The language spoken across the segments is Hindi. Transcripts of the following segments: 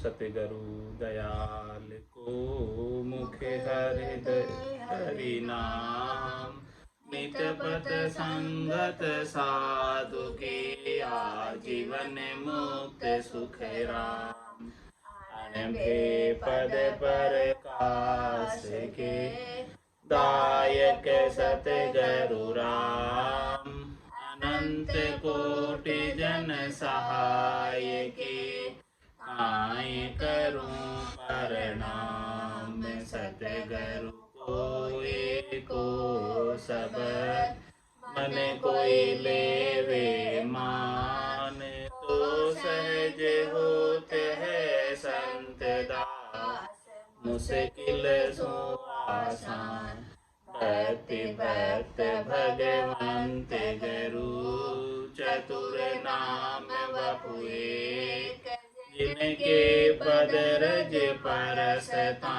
सतगुरु दयाल को मुखे हरि नाम। नित पत संगत साधु की आजीवन मुक्त सुख राम। अनभे पद पर कास के दायक सतगुरु राम। अनंत कोटि जन सहाय के आय करूं प्रणाम। सतगुरु को एको सब मन कोई लेवे मान। तो सहज होते है संत दास मुश्किल सो आसान। भक्ति भक्त भगवंत गुरु चतुर नाम वपु एक। जिनके पद रज परसता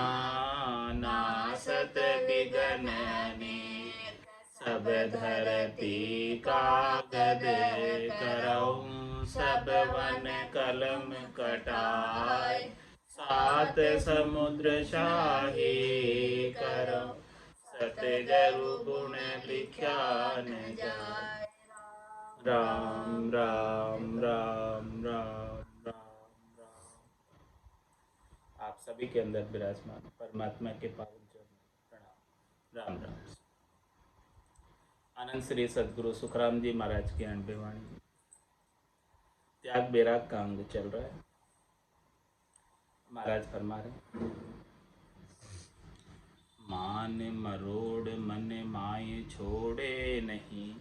नासत विघ्न अनेक। सब धरती कागद करऊं सब वन कलम कटाय। सात समुद्र शाही करऊं सतगुरु गुण लिख्या न जाय। राम राम राम राम राम राम। आप सभी के अंदर विराजमान परमात्मा के पावन चरणों में प्रणाम। राम राम। आनंद श्री सदगुरु सुखराम जी महाराज की 90वीं वाणी। त्याग बैराग का अंग चल रहा है। महाराज फरमा रहे, मान मरोड़ मन माय छोड़े नहीं।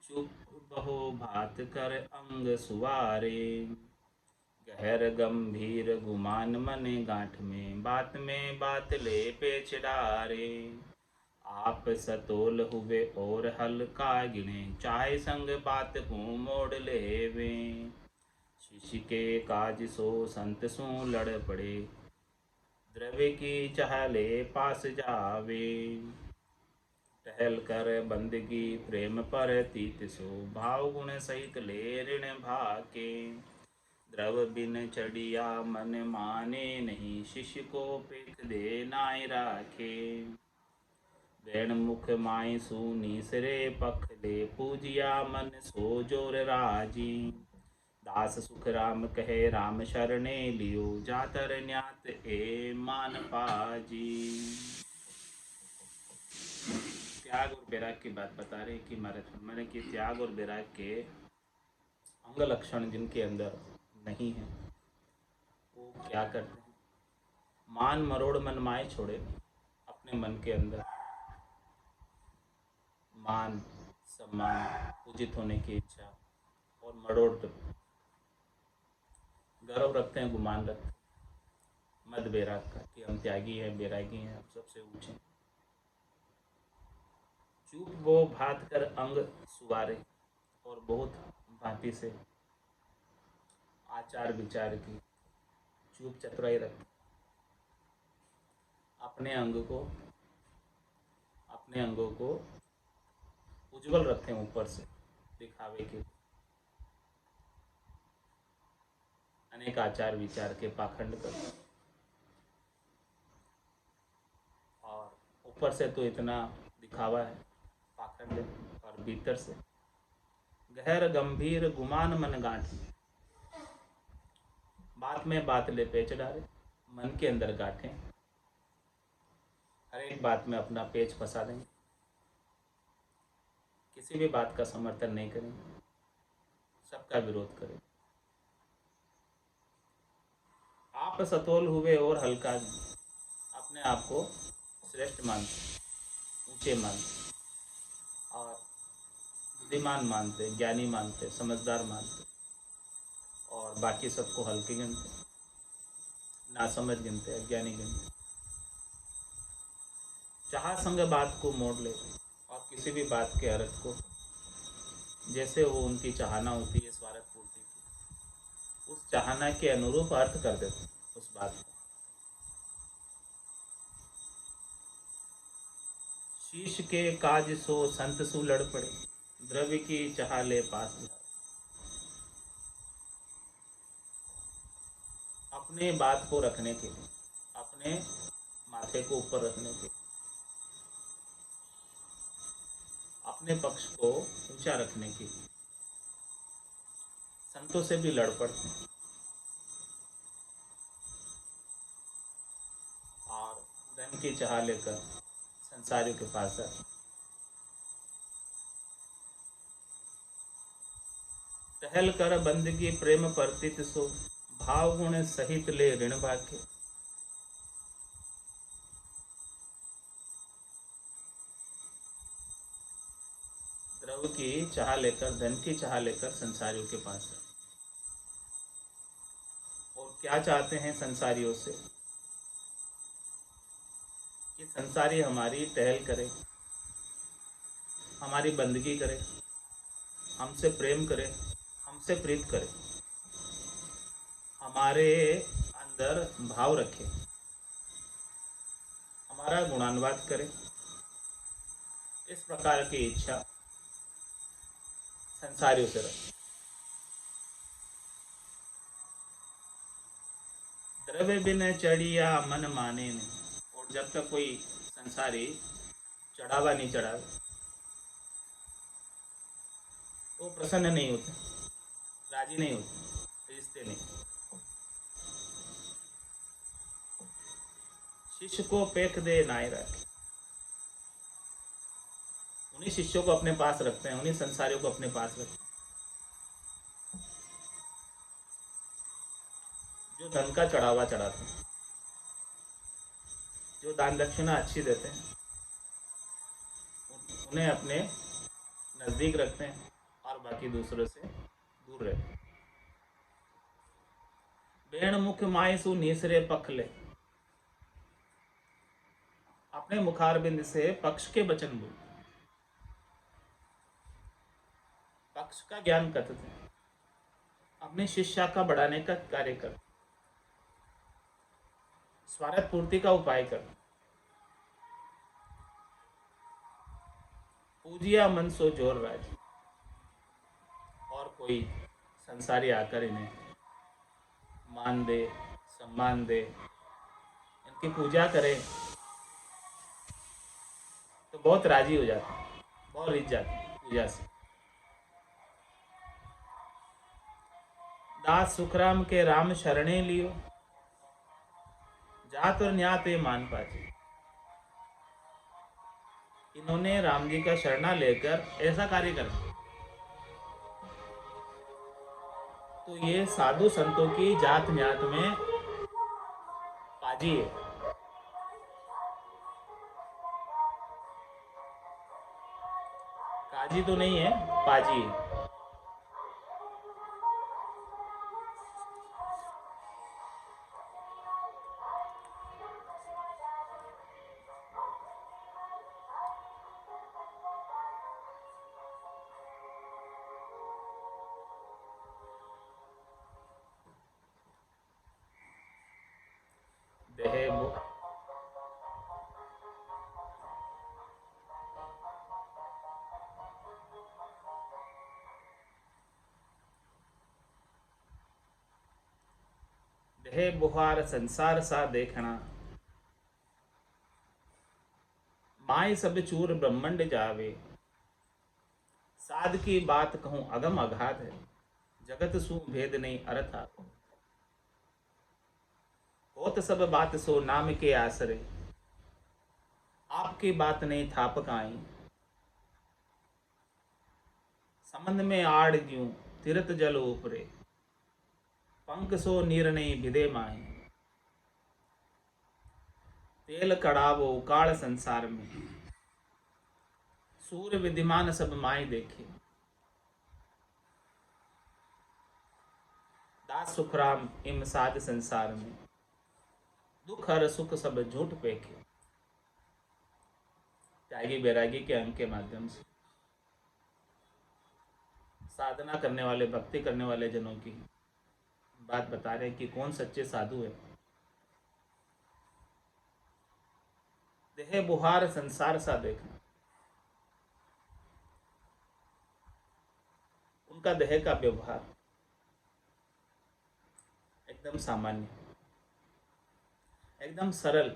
चुप बहो भात कर अंग सुवारे। गहर गंभीर गुमान मन गांठ में बात ले पेच डारे। आप सतोल हुए और हल्का गिने चाहे संग बात को मोड़ लेवे। शिष्य के काज सो संत सो लड़ पड़े द्रव्य की चाह ले पास जावे। टहल कर बंदगी प्रेम पर तीत सो भाव गुण सहित ले ऋण भाके। द्रव बिन चढ़िया मन माने नहीं शिष्य को पेख दे नाय राखे। वैण मुख माय सुनी सिरे पख ले पूजिया मन सो जोर राजी। दास सुख राम कहे राम शरणे लियो जातर न्यात ए मान पाजी। त्याग और बैराग की बात बता रहे कि महाराज मैंने कि त्याग और बैराग के अंग लक्षण जिनके अंदर नहीं है वो क्या करते हैं। मान मरोड़ मन माए छोड़े। अपने मन के अंदर मान सम्मान पूजित होने की इच्छा और मरोड़ गर्व रखते हैं, गुमान रखते हैं मद बैराग का कि हम त्यागी हैं बैरागी हैं हम सबसे ऊंचे। चूप वो भात कर अंग सुवारे और बहुत भांति से आचार विचार की चूप चतुराई रखते। अपने अंगों को उज्जवल रखते हैं ऊपर से दिखावे के। अनेक आचार विचार के पाखंड करते और ऊपर से तो इतना दिखावा है पाखंड और भीतर से गहर गंभीर गुमान मन गांठ। बात में बात ले पेच डाले। मन के अंदर गांठें हर एक बात में अपना पेच फंसा देंगे। किसी भी बात का समर्थन नहीं करेंगे, सबका विरोध करें। आप सतोल हुए और हल्का अपने आप को श्रेष्ठ मानते, ऊंचे मानते और बुद्धिमान मानते, ज्ञानी मानते, समझदार मानते और बाकी सबको हल्के गिनते, नासमझ गिनते, अज्ञानी गिनते। चाह संग बात को मोड़ ले और किसी भी बात के अर्थ को जैसे वो उनकी चाहना होती है स्वार्थ पूर्ति की, उस चाहना के अनुरूप अर्थ कर देते उस बात को। शीश के काज सो संत सु लड़ पड़े द्रव्य की चाह ले पास। अपने बात को रखने के लिए, अपने माथे को ऊपर रखने के लिए, अपने पक्ष को ऊंचा रखने के लिए संतों से भी लड़ पड़ते हैं और धन की चाह लेकर संसारियों के पास आते हैं। टहल कर बंदगी प्रेम परतित सो, भाव गुण सहित ले ऋण भाग्य। द्रव्य की चाह लेकर, धन की चाह लेकर संसारियों के पास है। और क्या चाहते हैं संसारियों से? कि संसारी हमारी टहल करे, हमारी बंदगी करे, हमसे प्रेम करे, हमसे प्रीत करे, हमारे अंदर भाव रखे, हमारा गुणानुवाद करे। इस प्रकार की इच्छा संसारियों से रखे। द्रव्य बिन चढ़िया मन माने नहीं। और जब तक कोई संसारी चढ़ावा नहीं चढ़ावे तो प्रसन्न नहीं होते, राजी नहीं होते, रिश्ते नहीं। शिष्य को पेख दे नाय रखे। उन्हीं शिष्यों को अपने पास रखते हैं, उन्हीं संसारियों को अपने पास रखते हैं जो धन का चढ़ावा चढ़ाते हैं, जो दान दक्षिणा अच्छी देते हैं, उन्हें अपने नज़दीक रखते हैं और बाकी दूसरों से दूर रहते हैं। बेण मुख माय सु निसरे पखले। अपने मुखारबिंद से पक्ष के वचन बोल, पक्ष का ज्ञान कथते हैं, अपनी शिष्या का बढ़ाने का कार्य कर, स्वार्थ पूर्ति का उपाय कर। पूजिया मन सो जोर राज। और कोई संसारी आकर इन्हें मान दे, सम्मान दे, इनकी पूजा करे तो बहुत राजी हो जाते हैं, बहुत रिझ जाते हैं पूजा से। दास सुखराम के राम शरणे लियो, जात और न्यात ये मान पाचे। इन्होंने राम जी का शरणा लेकर ऐसा कार्य कर, तो ये साधु संतों की जात न्यात में पाजी है। काजी तो नहीं है, पाजी है। देह देह बुहार संसार सा देखना, माय सब चूर ब्रह्मंड जावे। साध की बात कहूं अगम अगाध है, जगत सु भेद नहीं अर्थ। होत सब बात सो नाम के आसरे, आपकी बात नहीं थाप काई। संबंध में आड़ ज्यों तीरथ जल ऊपरे, पंख सो नीर नहीं भिदे माही। तेल कड़ावो काल संसार में, सूर्य विद्यमान सब माई देखे। दास सुखराम इम साध संसार में, दुख हर सुख सब झूठ पेखे। त्यागी बैरागी के अंग के माध्यम से साधना करने वाले, भक्ति करने वाले जनों की बात बता रहे हैं कि कौन सच्चे साधु है। देह बुहार संसार सा देखना, उनका देह का व्यवहार एकदम सामान्य, एकदम सरल,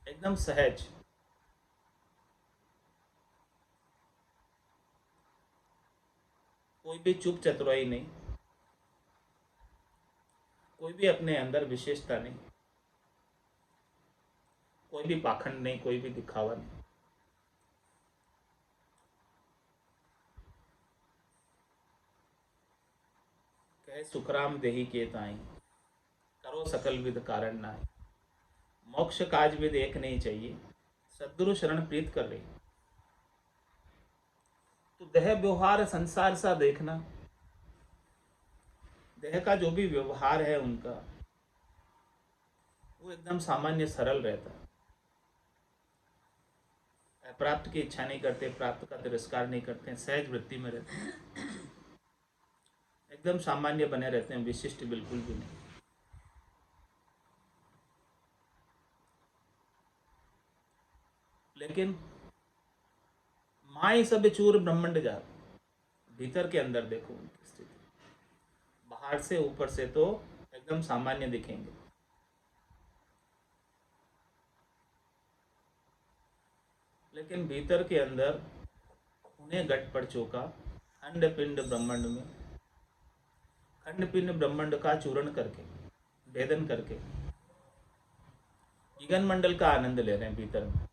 एकदम सहज। कोई भी चुप चतुराई नहीं, कोई भी अपने अंदर विशेषता नहीं, कोई भी पाखंड नहीं, कोई भी दिखावा नहीं। कहे सुखराम देही के ताई, करो सकल विद कारण नाई। मोक्ष काज विद एक नहीं चाहिए, सद्गुरु शरण प्रीत कर रही। तो देह व्यवहार संसार सा देखना, देह का जो भी व्यवहार है उनका, वो एकदम सामान्य सरल रहता है। प्राप्त की इच्छा नहीं करते, प्राप्त का तिरस्कार नहीं करते, सहज वृत्ति में रहते हैं, एकदम सामान्य बने रहते हैं, विशिष्ट बिल्कुल भी नहीं। लेकिन माई सब चूर ब्रह्मंड जात, भीतर के अंदर देखो उनकी स्थिति, बाहर से ऊपर से तो एकदम सामान्य दिखेंगे, लेकिन भीतर के अंदर उन्हें गट पड़ चुका खंड पिंड ब्रह्मांड में, खंड पिंड ब्रह्मांड का चूरण करके, भेदन करके गगन मंडल का आनंद ले रहे हैं भीतर में।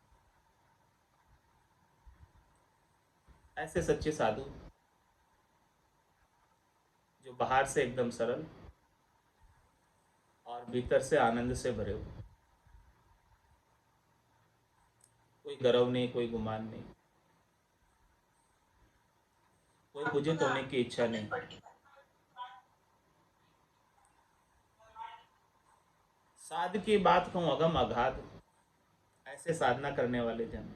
ऐसे सच्चे साधु जो बाहर से एकदम सरल और भीतर से आनंद से भरे हुए, कोई गर्व नहीं, कोई गुमान नहीं, कोई पूजित होने की इच्छा नहीं, साध की बात कहूं अगम अगाध, ऐसे साधना करने वाले जन,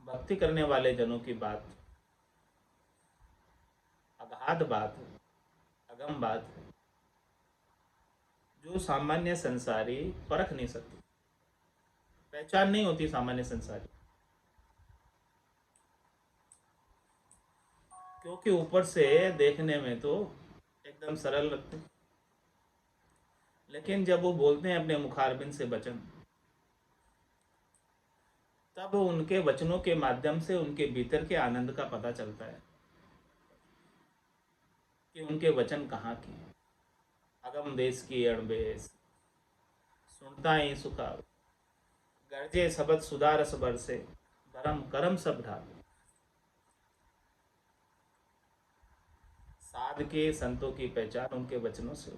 भक्ति करने वाले जनों की बात अगाध बात है, अगम बात है, जो सामान्य संसारी परख नहीं सकती, पहचान नहीं होती सामान्य संसारी, क्योंकि ऊपर से देखने में तो एकदम सरल लगते, लेकिन जब वो बोलते हैं अपने मुखारबिंद से वचन, तब उनके वचनों के माध्यम से उनके भीतर के आनंद का पता चलता है कि उनके वचन कहाँ के हैं। अगम देश की अणबेस, सुनता ही सुखा, गर्जे सबद सुदारस बरसे, धर्म करम सब ढाल। साध के संतों की पहचान उनके वचनों से,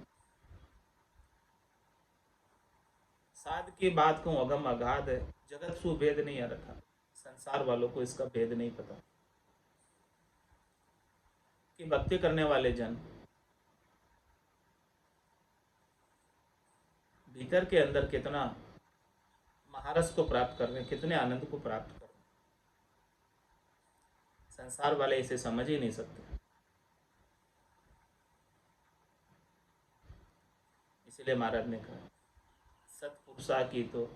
साध की बात को अगम अगाध है, जगत सु भेद नहीं रखा, संसार वालों को इसका भेद नहीं पता कि भक्ति करने वाले जन भीतर के अंदर कितना महारस को प्राप्त कर रहे हैं, कितने आनंद को प्राप्त कर रहे हैं। संसार वाले इसे समझ ही नहीं सकते, इसलिए महाराज ने कहा सत्पुरुषा की तो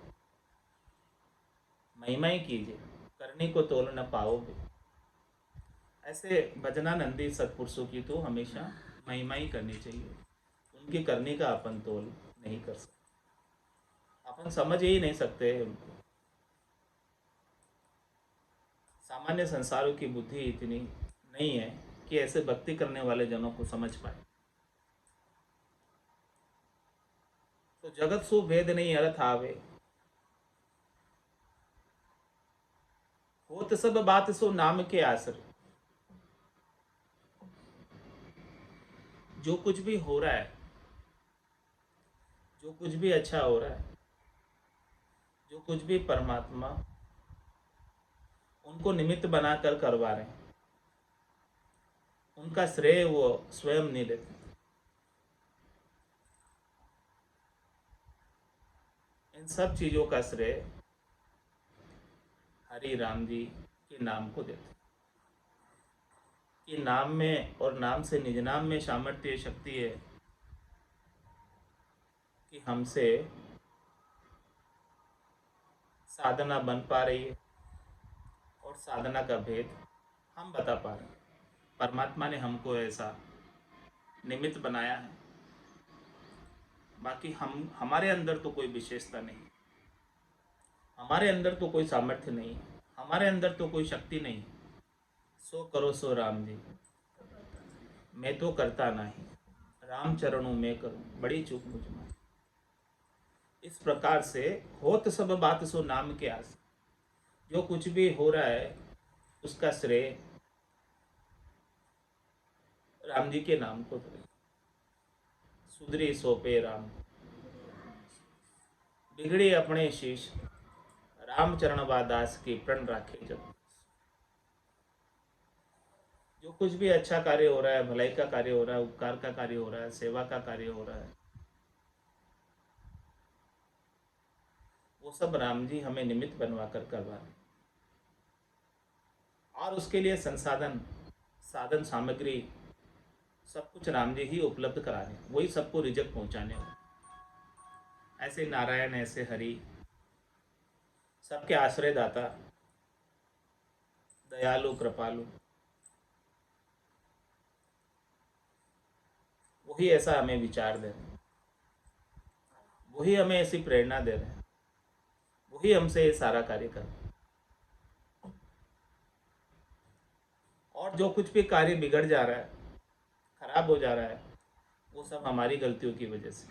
महिमा ही कीजिए, करनी को तोल न पाओगे। ऐसे भजनानंदी सत्पुरुषों की तो हमेशा महिमा ही करनी चाहिए, उनकी करनी का अपन तोल नहीं कर सकते, अपन समझ ही नहीं सकते उनको। सामान्य संसारों की बुद्धि इतनी नहीं है कि ऐसे भक्ति करने वाले जनों को समझ पाए। तो जगत सु भेद नहीं अर्थ आवे, होत सब बात सो नाम के आसर। जो कुछ भी हो रहा है, जो कुछ भी अच्छा हो रहा है, जो कुछ भी परमात्मा उनको निमित्त बनाकर करवा रहे हैं, उनका श्रेय वो स्वयं नहीं लेते। इन सब चीज़ों का श्रेय हरि राम जी के नाम को देते, कि नाम में और नाम से निज नाम में सामर्थ्य शक्ति है कि हमसे साधना बन पा रही है और साधना का भेद हम बता पा रहे हैं। परमात्मा ने हमको ऐसा निमित्त बनाया है बाकी हम हमारे अंदर तो कोई विशेषता नहीं, हमारे अंदर तो कोई सामर्थ्य नहीं, हमारे अंदर तो कोई शक्ति नहीं। सो करो सो राम जी, मैं तो करता नहीं, राम चरणों में करूं बड़ी चूक मुझ में। इस प्रकार से होत सब बात सो नाम के आस, जो कुछ भी हो रहा है उसका श्रेय राम जी के नाम को दे। सुधरी सोपे राम, बिगड़ी अपने शीश, रामचरण व दास की प्रण राखे जब। जो कुछ भी अच्छा कार्य हो रहा है, भलाई का कार्य हो रहा है, उपकार का कार्य हो रहा है, सेवा का कार्य हो रहा है, वो सब राम जी हमें निमित्त बनवा कर करवा रहे हैं। और उसके लिए संसाधन, साधन सामग्री सब कुछ राम जी ही उपलब्ध करा रहे हैं, वही सबको रिजक पहुंचाने वाले। ऐसे नारायण, ऐसे हरि, सबके आश्रय दाता, दयालु कृपालु, वही ऐसा हमें विचार दे रहे हैं, वही हमें ऐसी प्रेरणा दे रहे हैं, वही हमसे ये सारा कार्य कर रहे हैं। और जो कुछ भी कार्य बिगड़ जा रहा है, खराब हो जा रहा है, वो सब हमारी गलतियों की वजह से,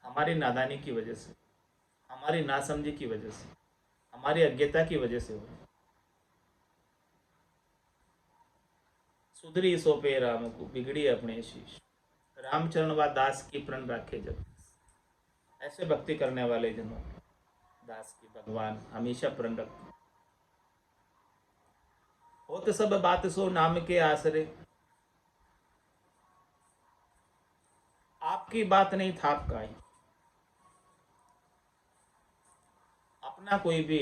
हमारी नादानी की वजह से, हमारी नासमझी की वजह से, हमारी अज्ञता की वजह से हो रहा है। सुधरी सोपे राम को, बिगड़ी अपने शीश, रामचरण व दास की प्रण राखे जब। ऐसे भक्ति करने वाले जनों, दास की भगवान हमेशा प्रण रखते। हो तो सब बात सो नाम के आसरे, आपकी बात नहीं था आपका ही, अपना कोई भी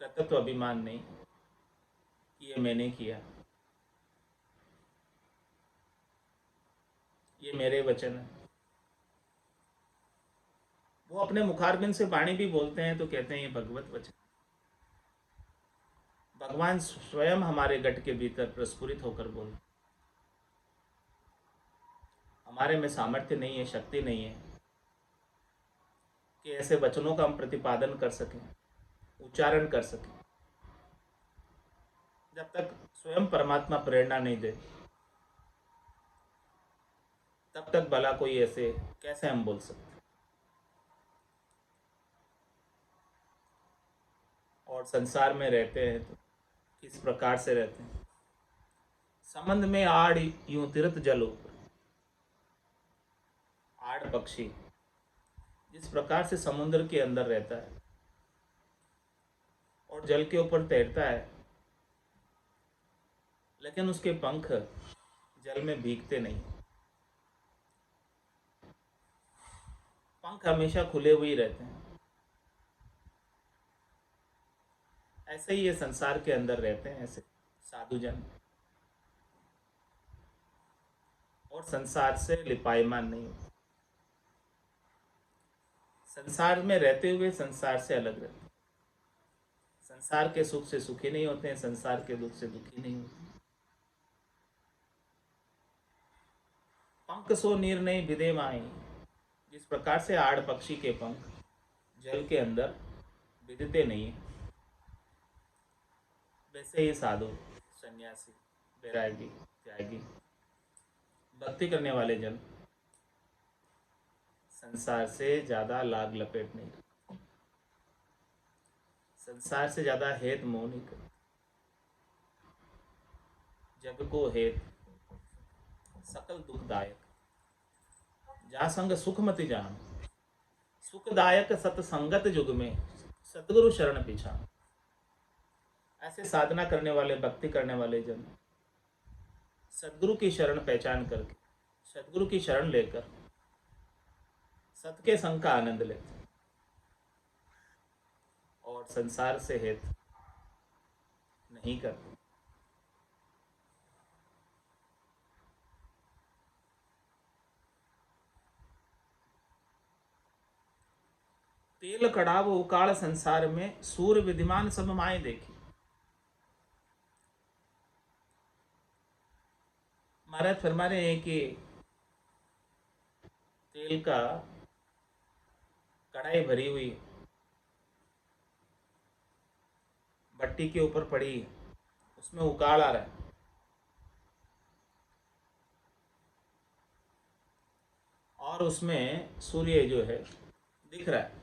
तत्व अभिमान नहीं, ये मैंने किया, ये मेरे वचन है। वो अपने मुखारबिंद से वाणी भी बोलते हैं तो कहते हैं ये भगवत वचन। भगवान स्वयं हमारे गट के भीतर प्रस्फुरित होकर बोल, हमारे में सामर्थ्य नहीं है, शक्ति नहीं है कि ऐसे वचनों का हम प्रतिपादन कर सकें, उच्चारण कर सकें। जब तक स्वयं परमात्मा प्रेरणा नहीं दे, तब तक भला कोई ऐसे कैसे हम बोल सकते। और संसार में रहते हैं तो किस प्रकार से रहते हैं। संबंध में आड़ यूं तीर्थ जल ऊपर, आड़ पक्षी जिस प्रकार से समुद्र के अंदर रहता है और जल के ऊपर तैरता है, लेकिन उसके पंख जल में भीगते नहीं, पंख हमेशा खुले हुए ही रहते हैं। ऐसे ही ये संसार के अंदर रहते हैं ऐसे साधुजन, और संसार से लिपायमान नहीं होते। संसार में रहते हुए संसार से अलग रहते हैं, संसार के सुख से सुखी नहीं होते हैं, संसार के दुख से दुखी नहीं होते। पंख सो नीर नहीं विदे माई, जिस प्रकार से आड़ पक्षी के पंख जल के अंदर विदते नहीं है, वैसे ही साधु, सन्यासी, बैरागी, त्यागी, भक्ति करने वाले जन संसार से ज्यादा लाग लपेट नहीं करते, संसार से ज्यादा हेत मोह नहीं करते। जग को हेत सकल दुखदायक, जा संग सुख मति जान, सुखदायक सतसंगत युग में सतगुरु शरण पिछान। ऐसे साधना करने वाले, भक्ति करने वाले जन सदगुरु की शरण पहचान करके, सदगुरु की शरण लेकर सत के संग का आनंद लेते हैं और संसार से हित नहीं करते। तेल कड़ाव उकाड़ संसार में, सूर्य विद्यमान सब माए देखी। महाराज फरमा रहे हैं कि तेल का कढ़ाई भरी हुई भट्टी के ऊपर पड़ी है, उसमें उकाड़ आ रहा है, और उसमें सूर्य जो है दिख रहा है।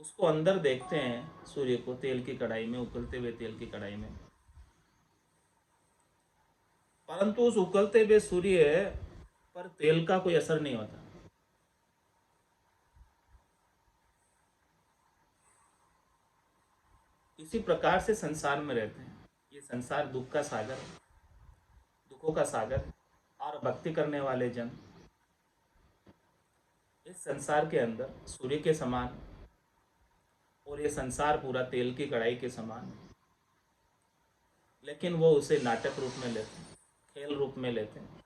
उसको अंदर देखते हैं सूर्य को, तेल की कढ़ाई में, उबलते हुए तेल की कढ़ाई में, परंतु उस उबलते हुए सूर्य पर तेल का कोई असर नहीं होता। इसी प्रकार से संसार में रहते हैं। ये संसार दुख का सागर है, दुखों का सागर है। और भक्ति करने वाले जन इस संसार के अंदर सूर्य के समान, और ये संसार पूरा तेल की कढ़ाई के समान है। लेकिन वो उसे नाटक रूप में लेते हैं, खेल रूप में लेते हैं,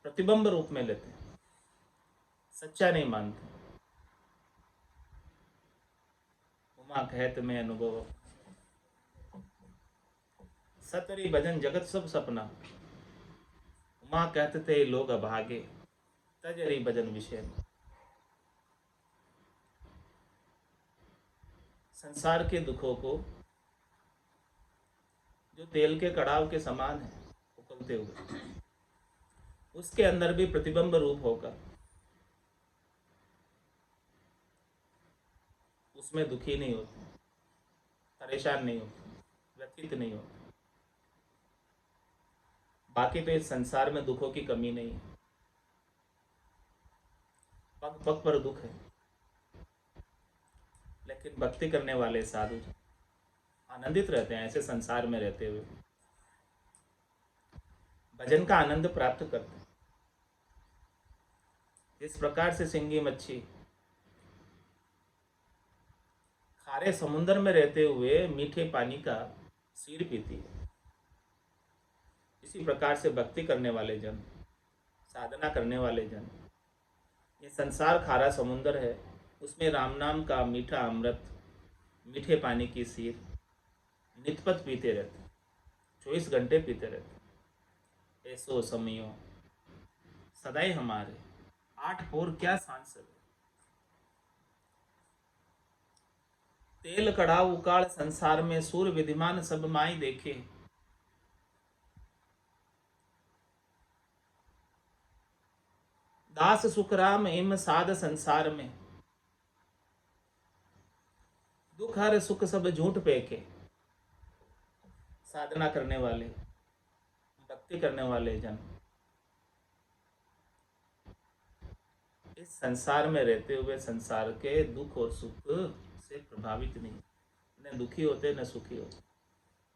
प्रतिबिंब रूप में लेते हैं, सच्चा नहीं मानते। उमा कहत में अनुभव, सतरी भजन जगत सब सपना। उमा कहते थे लोग अभागे, तजरी भजन विषय में। संसार के दुखों को जो तेल के कड़ाव के समान है उबलते हुए, उसके अंदर भी प्रतिबिंब रूप होकर उसमें दुखी नहीं होते, परेशान नहीं होते, व्यथित नहीं होते। बाकी तो इस संसार में दुखों की कमी नहीं है, पग पग पर दुख है। लेकिन भक्ति करने वाले साधु आनंदित रहते हैं ऐसे संसार में रहते हुए, भजन का आनंद प्राप्त करते हैं। इस प्रकार से सिंगी मच्छी खारे समुद्र में रहते हुए मीठे पानी का सीर पीती है। इसी प्रकार से भक्ति करने वाले जन, साधना करने वाले जन, ये संसार खारा समुद्र है, उसमें राम नाम का मीठा अमृत, मीठे पानी की सीर नितपत पीते रहते, 24 घंटे पीते रहते। ऐसो समयो सदाई हमारे, 8 पोर क्या सांसद। तेल कड़ा उकाड़ संसार में, सूर विधिमान सब माई देखे। दास सुखराम हिम साध संसार में, दुख हर सुख सब झूठ पेके। साधना करने वाले, भक्ति करने वाले जन इस संसार में रहते हुए संसार के दुख और सुख से प्रभावित नहीं, न दुखी होते न सुखी होते।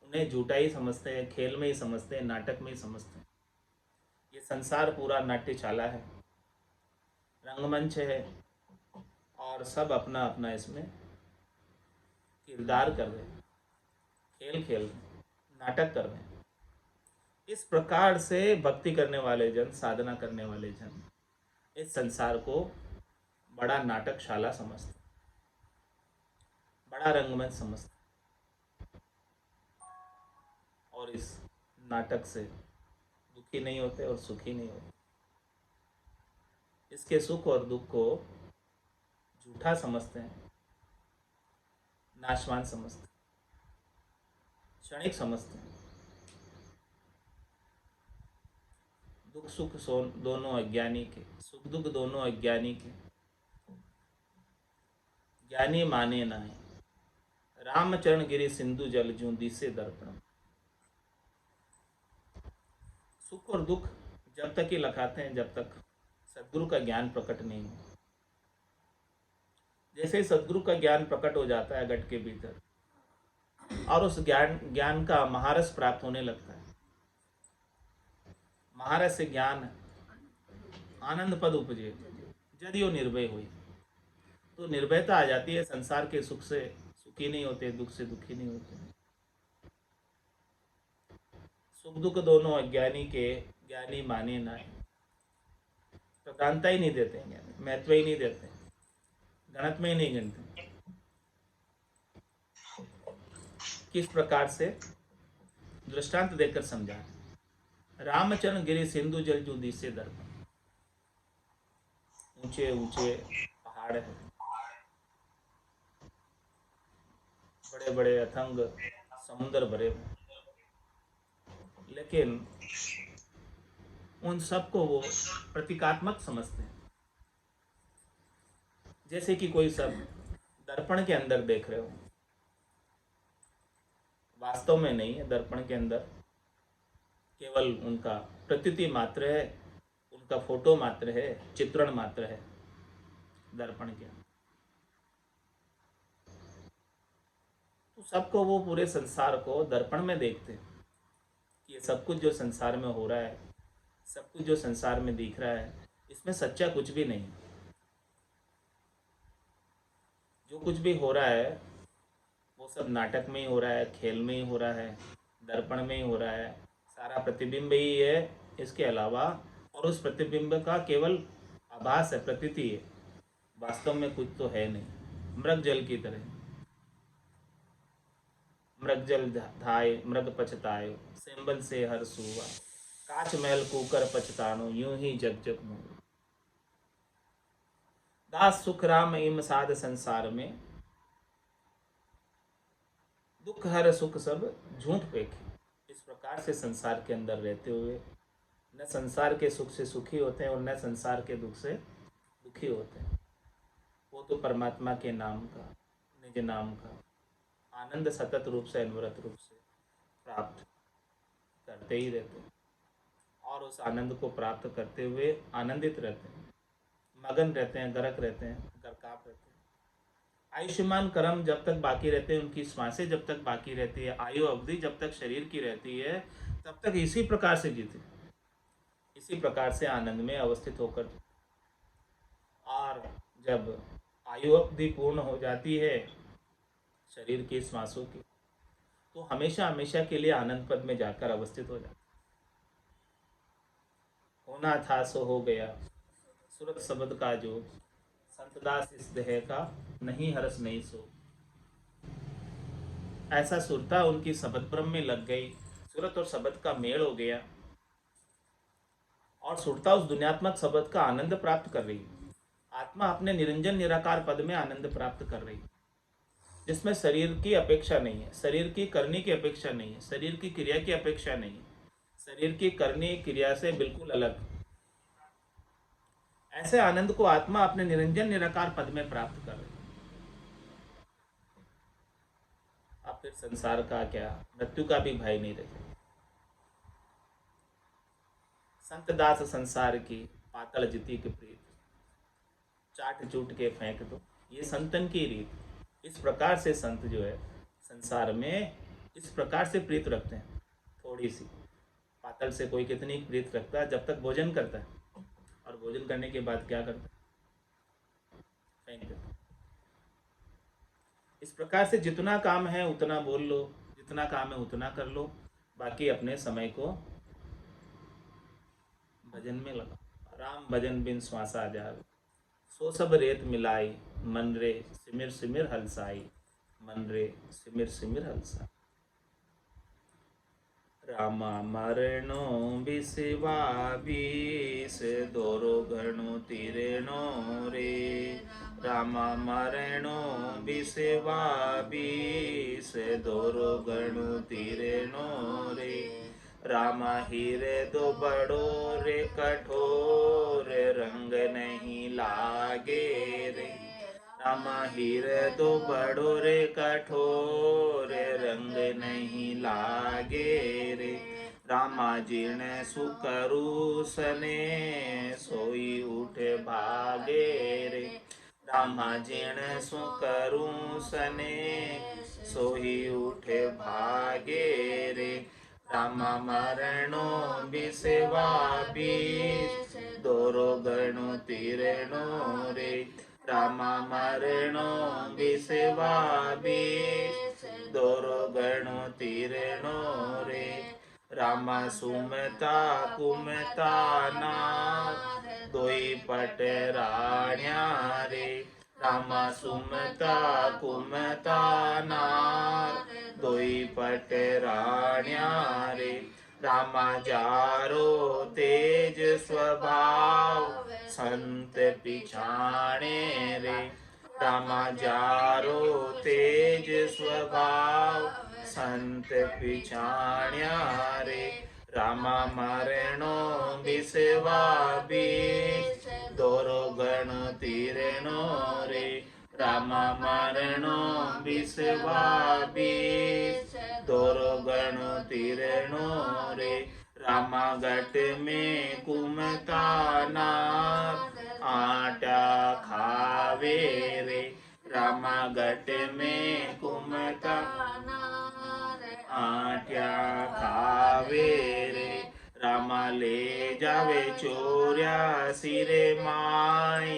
उन्हें झूठा ही समझते हैं, खेल में ही समझते हैं, नाटक में ही समझते हैं। ये संसार पूरा नाट्यशाला है, रंगमंच है, और सब अपना अपना इसमें किरदार कर रहे हैं, खेल खेल रहे हैं, नाटक कर रहे हैं। इस प्रकार से भक्ति करने वाले जन, साधना करने वाले जन इस संसार को बड़ा नाटकशाला समझते, बड़ा रंगमंच समझते, और इस नाटक से दुखी नहीं होते और सुखी नहीं होते। इसके सुख और दुख को झूठा समझते हैं, नाशवान समझते हैं, क्षणिक समझते हैं। दुख सुख दोनों अज्ञानी के, सुख दुख दोनों अज्ञानी के, ज्ञानी माने ना है। रामचरण गिरी सिंधु जल जूंदी से दर्पण। सुख और दुख जब तक ही लखाते हैं जब तक सदगुरु का ज्ञान प्रकट नहीं हो। जैसे ही सदगुरु का ज्ञान प्रकट हो जाता है घट के भीतर, और उस ज्ञान का महारस प्राप्त होने लगता है, महारस से ज्ञान आनंद पद उपजे, यदि वो निर्भय हुई, तो निर्भयता आ जाती है। संसार के सुख से सुखी नहीं होते, दुख से दुखी नहीं होते। सुख दुख दोनों अज्ञानी के, ज्ञानी माने ना है। प्रधानता ही नहीं देते, महत्व ही नहीं देते, गणत में ही नहीं गिनते। किस प्रकार से दृष्टांत देकर समझा रहे। रामचरण गिरि सिंधु जल जू दिसे दर्पण। ऊंचे ऊंचे पहाड़ हैं, बड़े बड़े अथंग समुद्र भरे हुए, लेकिन उन सबको वो प्रतीकात्मक समझते हैं। जैसे कि कोई सब दर्पण के अंदर देख रहे हो, वास्तव में नहीं है। दर्पण के अंदर केवल उनका प्रतीति मात्र है, उनका फोटो मात्र है, चित्रण मात्र है दर्पण के अंदर। तो सबको वो पूरे संसार को दर्पण में देखते हैं कि ये सब कुछ जो संसार में हो रहा है, सब कुछ जो संसार में दिख रहा है, इसमें सच्चा कुछ भी नहीं। जो कुछ भी हो रहा है वो सब नाटक में ही हो रहा है, खेल में ही हो रहा है, दर्पण में ही हो रहा है। सारा प्रतिबिंब ही है इसके अलावा, और उस प्रतिबिंब का केवल आभास है, प्रतीति है, वास्तव में कुछ तो है नहीं। मृग जल की तरह, मृग जल धाय मृग पछतायो, सेम्बल से हर सुवा, काच महल कूकर पछतानो, यूं ही जग जग मोह। दास सुख राम इम साध संसार में, दुख हर सुख सब झूठ पेखे। इस प्रकार से संसार के अंदर रहते हुए न संसार के सुख से सुखी होते हैं और न संसार के दुख से दुखी होते हैं। वो तो परमात्मा के नाम का, निज नाम का आनंद सतत रूप से, अनवरत रूप से प्राप्त करते ही रहते हैं, और उस आनंद को प्राप्त करते हुए आनंदित रहते हैं, मगन रहते हैं, गरक रहते हैं, गरकाप रहते हैं। आयुष्मान कर्म जब तक बाकी रहते हैं, उनकी श्वासें जब तक बाकी रहती है, आयु अवधि जब तक शरीर की रहती है, तब तक इसी प्रकार से जीते, इसी प्रकार से आनंद में अवस्थित होकर। और जब आयु अवधि पूर्ण हो जाती है शरीर की, श्वासों की, तो हमेशा हमेशा के लिए आनंद पद में जाकर अवस्थित हो जाता। होना था सो हो गया, सूरत शब्द का जो, संतदास इस देह का, नहीं हरस नहीं सो। ऐसा सुरता उनकी शब्द ब्रह्म में लग गई, सूरत और शब्द का मेल हो गया, और सुरता उस दुनियात्मक शब्द का आनंद प्राप्त कर रही। आत्मा अपने निरंजन निराकार पद में आनंद प्राप्त कर रही, जिसमें शरीर की अपेक्षा नहीं है, शरीर की करने की अपेक्षा नहीं है, शरीर की क्रिया की अपेक्षा नहीं है, शरीर की करने क्रिया से बिल्कुल अलग। ऐसे आनंद को आत्मा अपने निरंजन निराकार पद में प्राप्त कर रही। अब फिर संसार का क्या, मृत्यु का भी भय नहीं रहे। संत दास संसार की पातल जिति की प्रीत, चाट चूट के फेंक दो, ये संतन की रीत। इस प्रकार से संत जो है संसार में इस प्रकार से प्रीत रखते हैं। थोड़ी सी पातल से कोई कितनी प्रीत रखता है, जब तक भोजन करता है, और भोजन करने के बाद क्या करता है, फेंक देता है। इस प्रकार से जितना काम है उतना बोल लो, जितना काम है उतना कर लो, बाकी अपने समय को भजन में लगा। राम भजन बिन श्वासा जावे, सो सब रेत मिलाई, मन रे सिमिर सिमिर हलसाई, मन रे सिमिर सिमिर हलसाई। रामा मरणो बिसेवा बीस, दोरो घणो तीरेणो रे। रामा मरणो बिसेवा बीस, दोरो घणो तीरेणो रे। रामा हीरे दो बड़ो रे कठोर, रंग नहीं लागे रे। रामा हीरे दो बड़ो रे कठोर, रंग नहीं लागे रे। रामा जीर्ण सुकरु सने, सोई उठे भागे रे। रामा जीर्ण सुकरु सने, सोई उठे भागे रे। रामा मरणो बिसेवा बीस, दोरो घणो तीरेणो रे। रामा मरणो बिसेवा बीस, दोरो घणो तीरेणो रे। रामा सुमता कुमता नार, दोई पट राण्या रे। रामा सुमता कुमता नार, दोई पट राण्या रे। रामा जारो तेज स्वभाव संत पिछाणे रे। रामा जारो तेज स्वभाव संत पिछाण्या रे। रामा मरणो बिसवा बीस दोरो गण तीरणो रे। रामा मरणो बिसवा बीस दोरो गण तीरणो रे। रामा घट में कुमता नाथ आटा खावे रे। रामा घट में कुमता आट्या खावे रे। रामा ले जावे चोर्या सिरे माय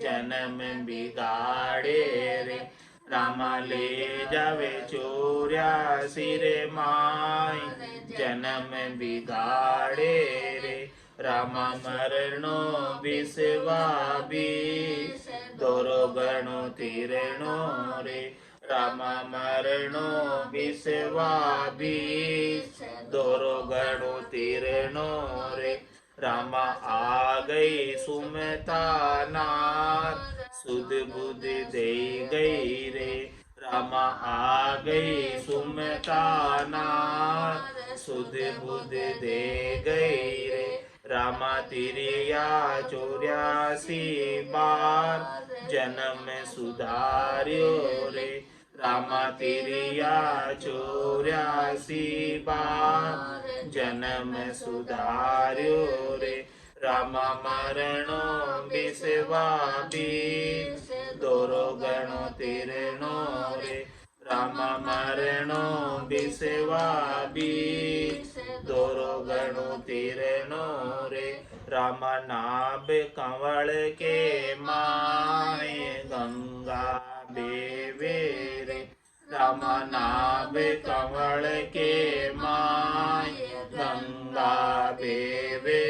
जन्म बिगाड़े रे। रामा ले जावे चोर्या सिरे माय जन्म बिगाड़े रे। रामा मरणो बिसवा बीस दोरो गणो तीरणो रे। रामा मरणो बिसवा बीस दोरो गणो तीरणो रे। रामा आ गई सुमता नाथ सुध बुध दे गई रे। रामा आ गई सुमता नाथ सुध बुध दे गई रे। रामा तिरिया 84 बार जन्म सुधार्यो रे। रामा तिरिया 84 बार जन्म सुधार्यो रे। रामा मरणो बिसवा बीस दोरो गणो तीरणो रे। रामा मरणो बिसवा बीस दोरो गणो तीरणो रे। रामा नाभ कंवल के माय गंगा बेवे रे। रामा नाभ कंवल के माय गंगा बेवे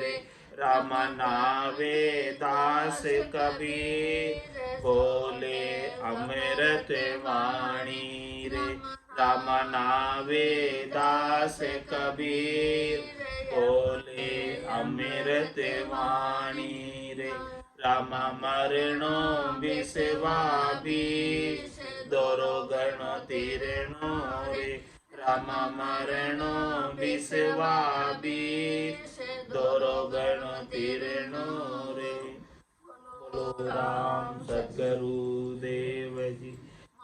रे। रामा नावे दास कबीर बोले अमृत वाणी रे। रामा नावे दास कबीर बोले अमृत वाणी रे। रामा मरणो बिसवा बीस दोरो गणो तीरणो रे। रामा मरणो बिसवा बीस दोरो गणो तीरणो रे। बोलो राम सद्गुरु देव जी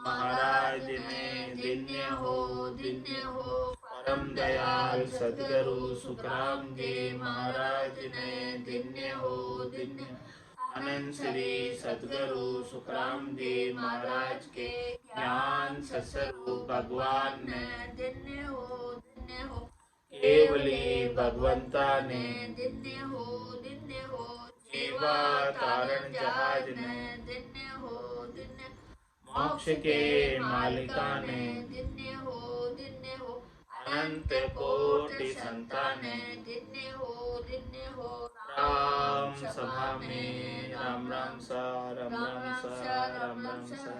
महाराज ने दिन्य हो परम दयाल सद्गुरु सुखराम जी महाराज ने दिन्य हो आनंद श्री सद्गुरु सुखराम जी महाराज के ज्ञान सत्स्वरूप भगवान ने दिन्य हो केवली भगवंता ने दिन्य हो जीवा तारण जहाज ने दिन्य हो मोक्ष के मालिका ने दिन्य हो अनंत कोटि संताने दिन्य हो राम सभा में राम राम सा राम राम सा राम राम सा।